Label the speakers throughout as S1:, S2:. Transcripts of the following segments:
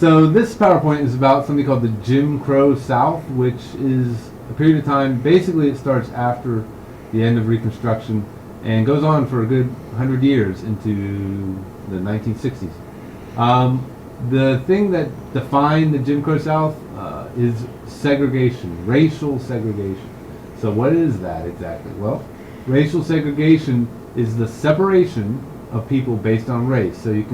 S1: So this PowerPoint is about something called the Jim Crow South, which is a period of time. Basically, it starts after the end of Reconstruction and goes on for a good 100 years into the 1960s. The thing that defined the Jim Crow South is segregation, racial segregation. So what is that exactly? Well, racial segregation is the separation of people based on race. So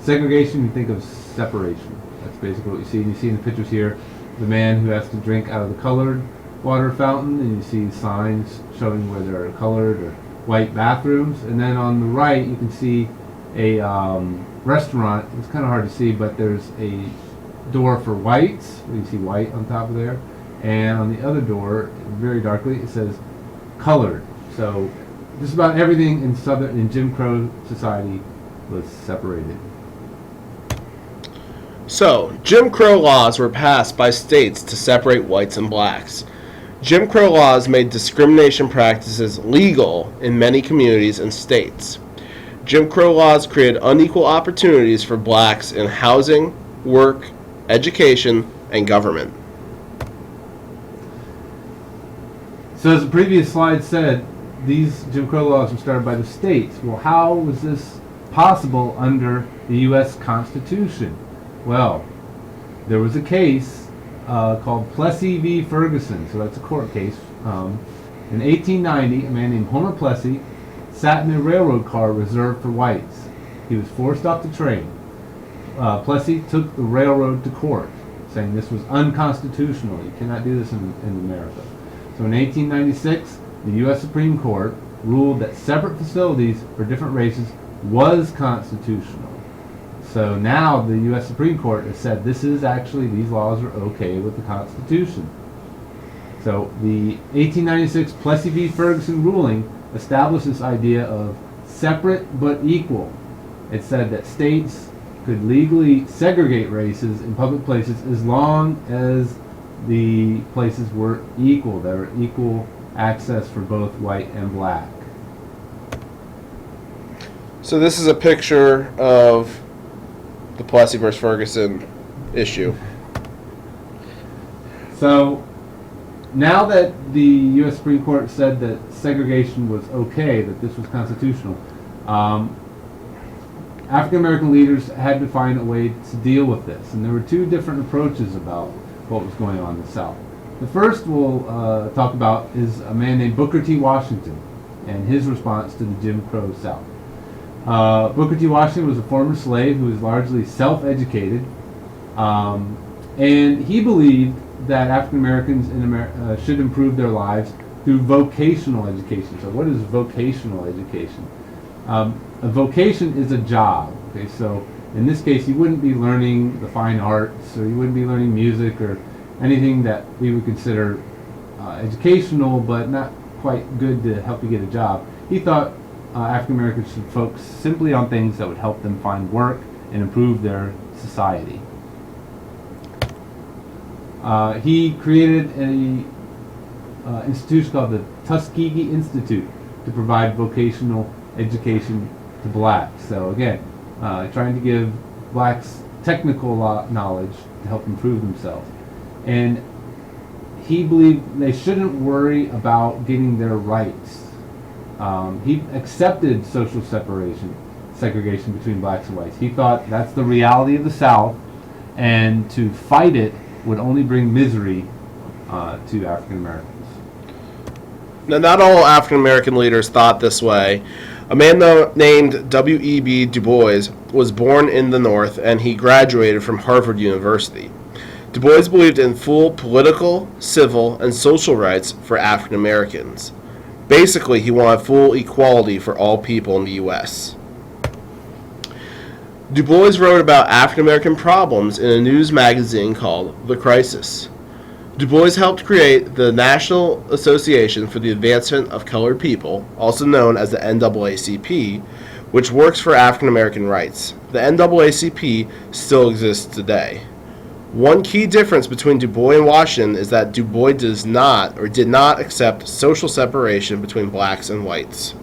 S1: segregation, you think of separation. That's basically what you see. And you see in the pictures here, the man who has to drink out of the colored water fountain, and you see signs showing where there are colored or white bathrooms. And then on the right, you can see a restaurant. It's kind of hard to see, but there's a door for whites. You see white on top of there. And on the other door, very darkly, it says colored. So just about everything in Jim Crow society was separated.
S2: So, Jim Crow laws were passed by states to separate whites and blacks. Jim Crow laws made discrimination practices legal in many communities and states. Jim Crow laws created unequal opportunities for blacks in housing, work, education, and government.
S1: So as the previous slide said, these Jim Crow laws were started by the states. Well, how was this possible under the U.S. Constitution? Well, there was a case called Plessy v. Ferguson, so that's a court case. In 1890, a man named Homer Plessy sat in a railroad car reserved for whites. He was forced off the train. Plessy took the railroad to court, saying this was unconstitutional. You cannot do this in America. So in 1896, the U.S. Supreme Court ruled that separate facilities for different races was constitutional. So now the U.S. Supreme Court has said these laws are okay with the Constitution. So the 1896 Plessy v. Ferguson ruling established this idea of separate but equal. It said that states could legally segregate races in public places as long as the places were equal. There were equal access for both white and black.
S2: So this is a picture of the Plessy versus Ferguson issue.
S1: So now that the U.S. Supreme Court said that segregation was okay, that this was constitutional, African American leaders had to find a way to deal with this. And there were two different approaches about what was going on in the South. The first we'll talk about is a man named Booker T. Washington and his response to the Jim Crow South. Booker T. Washington was a former slave who was largely self-educated, and he believed that African Americans in should improve their lives through vocational education. So what is vocational education? A vocation is a job. Okay, so in this case, you wouldn't be learning the fine arts, or you wouldn't be learning music, or anything that we would consider educational, but not quite good to help you get a job. He thought African Americans should focus simply on things that would help them find work and improve their society. He created an institution called the Tuskegee Institute to provide vocational education to blacks. So again, trying to give blacks technical knowledge to help improve themselves. And he believed they shouldn't worry about getting their rights. He accepted social segregation between blacks and whites. He thought that's the reality of the South, and to fight it would only bring misery to African Americans.
S2: Now, not all African American leaders thought this way. A man named W.E.B. DuBois was born in the North, and he graduated from Harvard University. DuBois believed in full political, civil, and social rights for African Americans. Basically, he wanted full equality for all people in the U.S. DuBois wrote about African American problems in a news magazine called The Crisis. DuBois helped create the National Association for the Advancement of Colored People, also known as the NAACP, which works for African American rights. The NAACP still exists today. One key difference between DuBois and Washington is that DuBois did not accept social separation between blacks and whites.